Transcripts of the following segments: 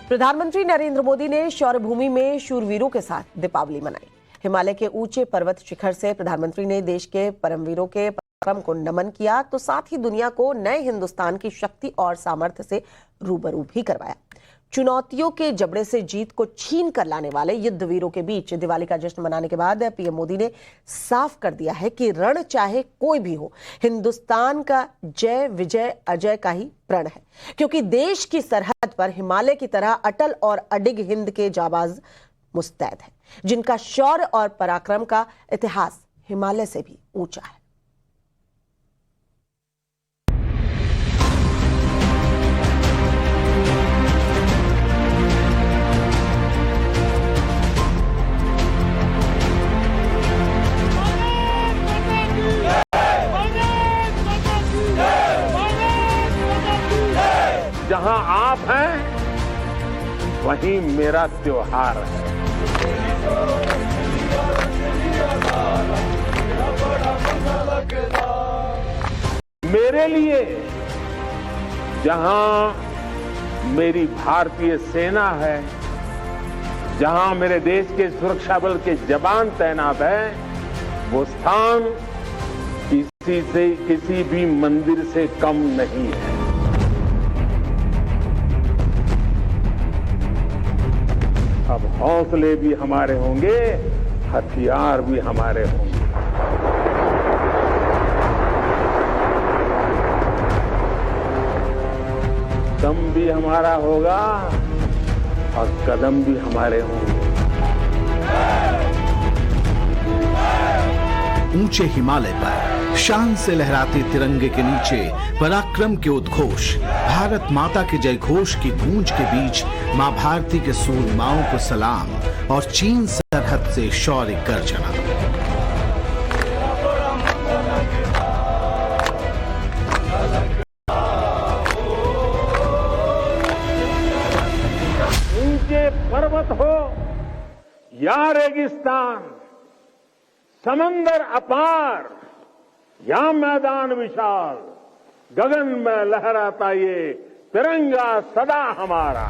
प्रधानमंत्री नरेंद्र मोदी ने शौर्य भूमि में शूरवीरों के साथ दीपावली मनाई। हिमालय के ऊंचे पर्वत शिखर से प्रधानमंत्री ने देश के परमवीरों के पराक्रम को नमन किया, तो साथ ही दुनिया को नए हिंदुस्तान की शक्ति और सामर्थ्य से रूबरू भी करवाया। चुनौतियों के जबड़े से जीत को छीन कर लाने वाले युद्धवीरों के बीच दिवाली का जश्न मनाने के बाद पीएम मोदी ने साफ कर दिया है कि रण चाहे कोई भी हो, हिंदुस्तान का जय विजय अजय का ही प्रण है, क्योंकि देश की सरहद पर हिमालय की तरह अटल और अडिग हिंद के जाबाज मुस्तैद हैं, जिनका शौर्य और पराक्रम का इतिहास हिमालय से भी ऊंचा है। जहां आप हैं, वहीं मेरा त्योहार है। मेरे लिए जहां मेरी भारतीय सेना है, जहां मेरे देश के सुरक्षा बल के जवान तैनात हैं, वो स्थान किसी भी मंदिर से कम नहीं है। अब हौसले भी हमारे होंगे, हथियार भी हमारे होंगे। दम भी हमारा होगा और कदम भी हमारे होंगे। ऊंचे हिमालय पर शान से लहराते तिरंगे के नीचे पराक्रम के उद्घोष, भारत माता के जय घोष की गूंज के बीच मां भारती के सूरमाओं को सलाम और चीन सरहद से शौर्य गर्जना। ऊंचे पर्वत हो या रेगिस्तान, समंदर अपार या मैदान विशाल, गगन में लहराता ये तिरंगा सदा हमारा।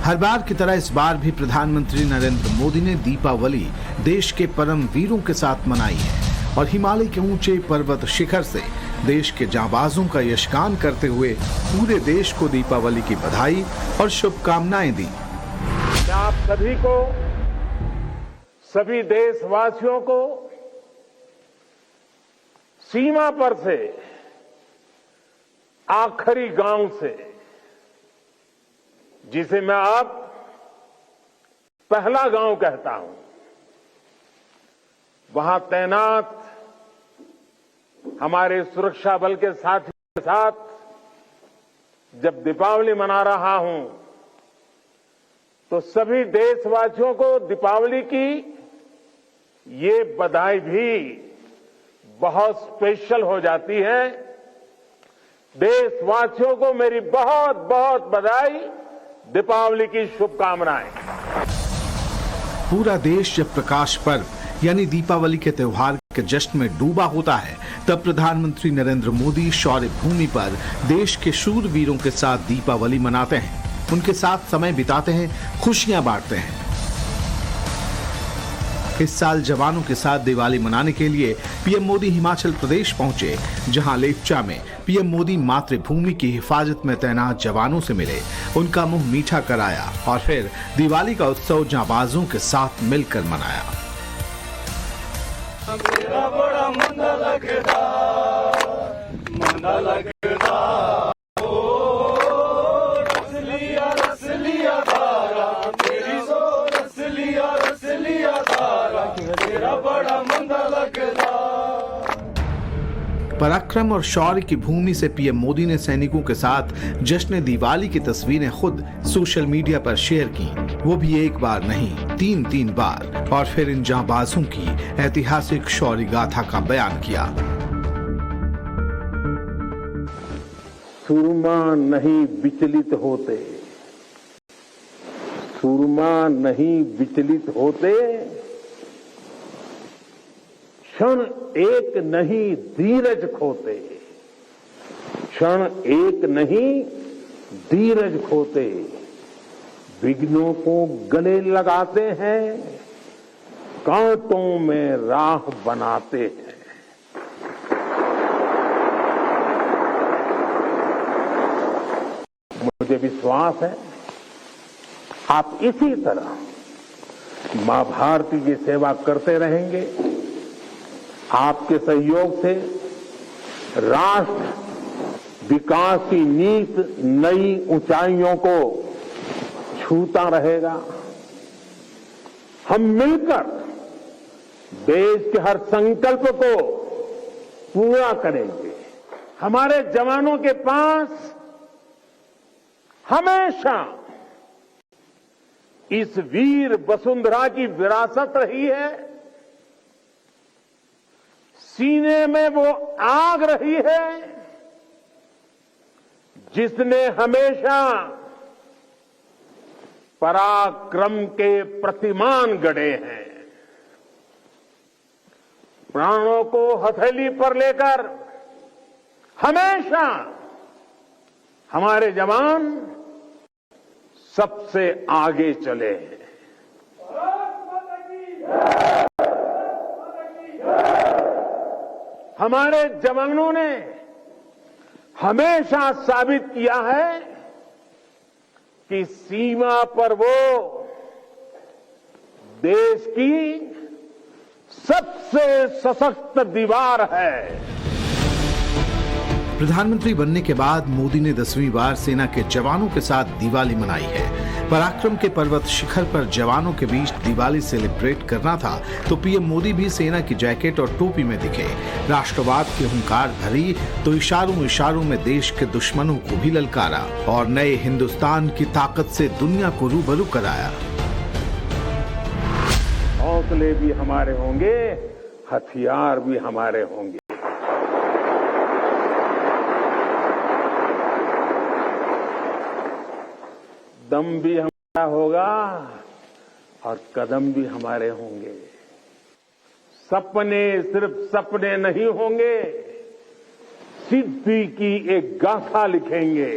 हर बार की तरह इस बार भी प्रधानमंत्री नरेंद्र मोदी ने दीपावली देश के परम वीरों के साथ मनाई है और हिमालय के ऊंचे पर्वत शिखर से देश के जांबाजों का यशगान करते हुए पूरे देश को दीपावली की बधाई और शुभकामनाएं दी। आप सभी को, सभी देशवासियों को सीमा पर से आखिरी गांव से, जिसे मैं अब पहला गांव कहता हूं, वहां तैनात हमारे सुरक्षा बल के साथियों के साथ जब दीपावली मना रहा हूं, तो सभी देशवासियों को दीपावली की ये बधाई भी बहुत स्पेशल हो जाती है। देशवासियों को मेरी बहुत बहुत बधाई, दीपावली की शुभकामनाएं। पूरा देश जब प्रकाश पर्व यानी दीपावली के त्योहार के जश्न में डूबा होता है, तब प्रधानमंत्री नरेंद्र मोदी शौर्य भूमि पर देश के शूरवीरों के साथ दीपावली मनाते हैं, उनके साथ समय बिताते हैं, खुशियां बांटते हैं। इस साल जवानों के साथ दिवाली मनाने के लिए पीएम मोदी हिमाचल प्रदेश पहुंचे, जहां लेपचा में पीएम मोदी मातृभूमि की हिफाजत में तैनात जवानों से मिले, उनका मुंह मीठा कराया और फिर दिवाली का उत्सव जांबाजों के साथ मिलकर मनाया। मेरा बड़ा मंदा लगदा पराक्रम और शौर्य की भूमि से पीएम मोदी ने सैनिकों के साथ जश्न दिवाली की तस्वीरें खुद सोशल मीडिया पर शेयर की, वो भी एक बार नहीं, तीन बार, और फिर इन जांबाजों की ऐतिहासिक शौर्य गाथा का बयान किया। सूरमा नहीं विचलित होते, सूरमा नहीं विचलित होते, क्षण एक नहीं धीरज खोते, क्षण एक नहीं धीरज खोते, विघ्नों को गले लगाते हैं, कांटों में राह बनाते हैं। मुझे विश्वास है आप इसी तरह मां भारती की सेवा करते रहेंगे। आपके सहयोग से राष्ट्र विकास की नीत नई ऊंचाइयों को छूता रहेगा। हम मिलकर देश के हर संकल्प को पूरा करेंगे। हमारे जवानों के पास हमेशा इस वीर वसुंधरा की विरासत रही है, सीने में वो आग रही है जिसने हमेशा पराक्रम के प्रतिमान गढ़े हैं। प्राणों को हथेली पर लेकर हमेशा हमारे जवान सबसे आगे चले हैं। हमारे जवानों ने हमेशा साबित किया है कि सीमा पर वो देश की सबसे सशक्त दीवार है। प्रधानमंत्री बनने के बाद मोदी ने 10वीं बार सेना के जवानों के साथ दिवाली मनाई है। पराक्रम के पर्वत शिखर पर जवानों के बीच दिवाली सेलिब्रेट करना था तो पीएम मोदी भी सेना की जैकेट और टोपी में दिखे। राष्ट्रवाद की हुंकार भरी तो इशारों इशारों में देश के दुश्मनों को भी ललकारा और नए हिंदुस्तान की ताकत से दुनिया को रूबरू कराया। हौसले भी हमारे होंगे, हथियार भी हमारे होंगे। दम भी हमारा होगा और कदम भी हमारे होंगे। सपने सिर्फ सपने नहीं होंगे, सिद्धि की एक गाथा लिखेंगे।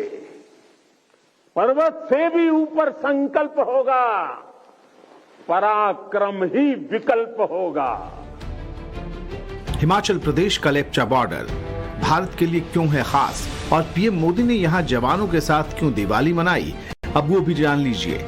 पर्वत से भी ऊपर संकल्प होगा, पराक्रम ही विकल्प होगा। हिमाचल प्रदेश का लेप्चा बॉर्डर भारत के लिए क्यों है खास और पीएम मोदी ने यहां जवानों के साथ क्यों दिवाली मनाई, अब वो भी जान लीजिए।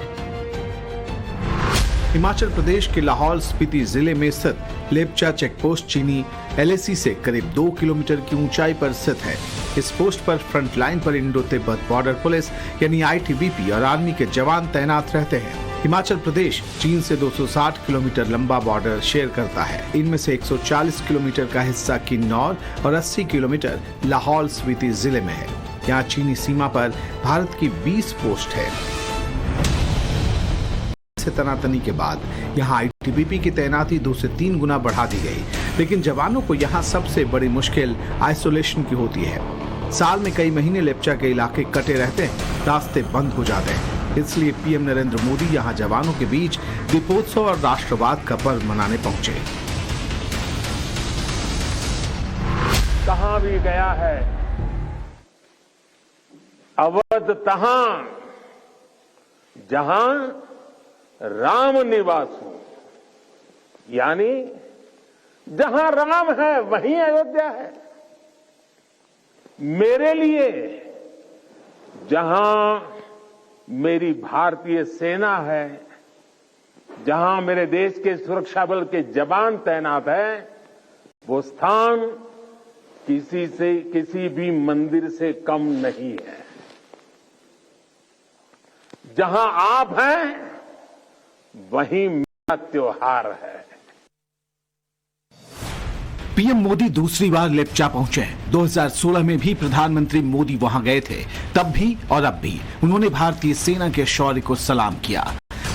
हिमाचल प्रदेश के लाहौल स्पीति जिले में स्थित लेप्चा चेकपोस्ट चीनी एलएसी से करीब 2 किलोमीटर की ऊंचाई पर स्थित है। इस पोस्ट पर फ्रंट लाइन पर इंडो तिब्बत बॉर्डर पुलिस यानी आईटीबीपी और आर्मी के जवान तैनात रहते हैं। हिमाचल प्रदेश चीन से 260 किलोमीटर लंबा बॉर्डर शेयर करता है। इनमें से 140 किलोमीटर का हिस्सा किन्नौर और 80 किलोमीटर लाहौल स्पीति जिले में है। यहाँ चीनी सीमा पर भारत की 20 पोस्ट है। तनातनी के बाद यहाँ आईटीबीपी की तैनाती 2 से 3 गुना बढ़ा दी गई, लेकिन जवानों को यहाँ सबसे बड़ी मुश्किल आइसोलेशन की होती है। साल में कई महीने लेप्चा के इलाके कटे रहते हैं, रास्ते बंद हो जाते हैं। इसलिए पीएम नरेंद्र मोदी यहाँ जवानों के बीच दीपोत्सव और राष्ट्रवाद का पर्व मनाने पहुंचे। कहां भी गया है अवध तहां जहां राम निवासु, यानी जहां राम है वहीं अयोध्या है। मेरे लिए जहां मेरी भारतीय सेना है, जहां मेरे देश के सुरक्षा बल के जवान तैनात हैं, वो स्थान किसी भी मंदिर से कम नहीं है। जहां आप हैं वहीं मेरा त्योहार है। पीएम मोदी दूसरी बार लेप्चा पहुंचे। 2016 में भी प्रधानमंत्री मोदी वहां गए थे। तब भी और अब भी उन्होंने भारतीय सेना के शौर्य को सलाम किया,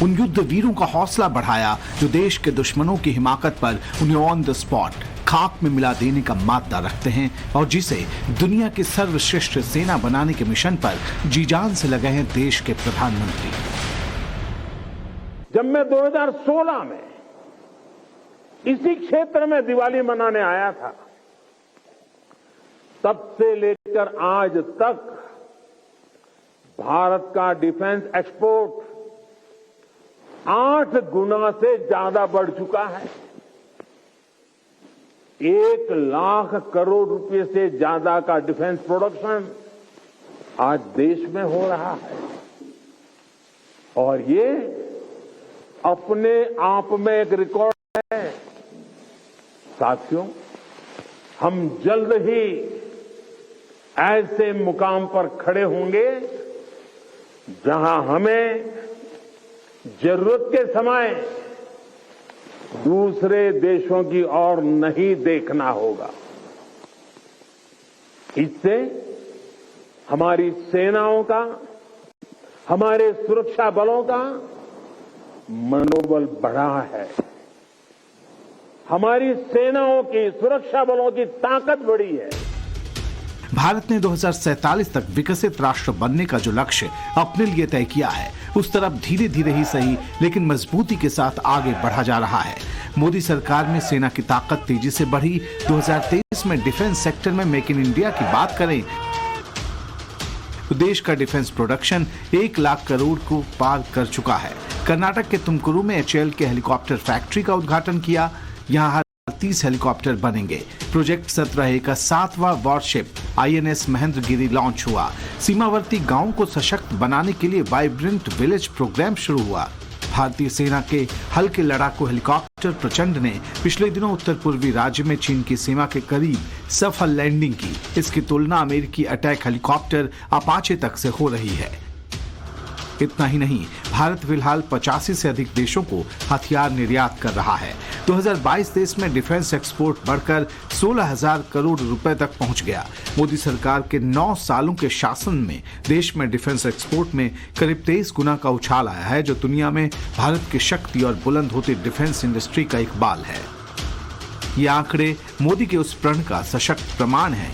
उन युद्ध वीरों का हौसला बढ़ाया जो देश के दुश्मनों की हिमाकत पर उन्हें ऑन द स्पॉट खाक में मिला देने का मादा रखते हैं और जिसे दुनिया की सर्वश्रेष्ठ सेना बनाने के मिशन पर जी जान से लगे हैं देश के प्रधानमंत्री। जब मैं 2016 में इसी क्षेत्र में दिवाली मनाने आया था, तब से लेकर आज तक भारत का डिफेंस एक्सपोर्ट 8 गुना से ज्यादा बढ़ चुका है। 1 लाख करोड़ रुपए से ज्यादा का डिफेंस प्रोडक्शन आज देश में हो रहा है और ये अपने आप में एक रिकॉर्ड है। साथियों, हम जल्द ही ऐसे मुकाम पर खड़े होंगे जहां हमें जरूरत के समय दूसरे देशों की ओर नहीं देखना होगा। इससे हमारी सेनाओं का, हमारे सुरक्षा बलों का मनोबल बढ़ा है। हमारी सेनाओं की, सुरक्षा बलों की ताकत बढ़ी है। भारत ने 2047 तक विकसित राष्ट्र बनने का जो लक्ष्य अपने लिए तय किया है, उस तरफ धीरे धीरे ही सही लेकिन मजबूती के साथ आगे बढ़ा जा रहा है। मोदी सरकार में सेना की ताकत तेजी से बढ़ी। 2023 में डिफेंस सेक्टर में मेक इन इंडिया की बात करें तो देश का डिफेंस प्रोडक्शन 1 लाख करोड़ को पार कर चुका है। कर्नाटक के तुमकुरू में HAL के हेलीकॉप्टर फैक्ट्री का उद्घाटन किया। यहां हर 30 हेलीकॉप्टर बनेंगे। प्रोजेक्ट 17A का 7वां वॉरशिप INS महेंद्रगिरी लॉन्च हुआ। सीमावर्ती गांवों को सशक्त बनाने के लिए वाइब्रेंट विलेज प्रोग्राम शुरू हुआ। भारतीय सेना के हल्के लड़ाकू हेलीकॉप्टर प्रचंड ने पिछले दिनों उत्तर पूर्वी राज्य में चीन की सीमा के करीब सफल लैंडिंग की। इसकी तुलना अमेरिकी अटैक हेलीकॉप्टर अपाचे तक से हो रही है। इतना ही नहीं, भारत फिलहाल 85 से अधिक देशों को हथियार निर्यात कर रहा है। 2022-23 में डिफेंस एक्सपोर्ट बढ़कर 16,000 करोड़ रुपए तक पहुंच गया। मोदी सरकार के 9 सालों के शासन में देश में डिफेंस एक्सपोर्ट में करीब 23 गुना का उछाल आया है, जो दुनिया में भारत की शक्ति और बुलंद होती डिफेंस इंडस्ट्री का इकबाल है। ये आंकड़े मोदी के उस प्रण का सशक्त प्रमाण है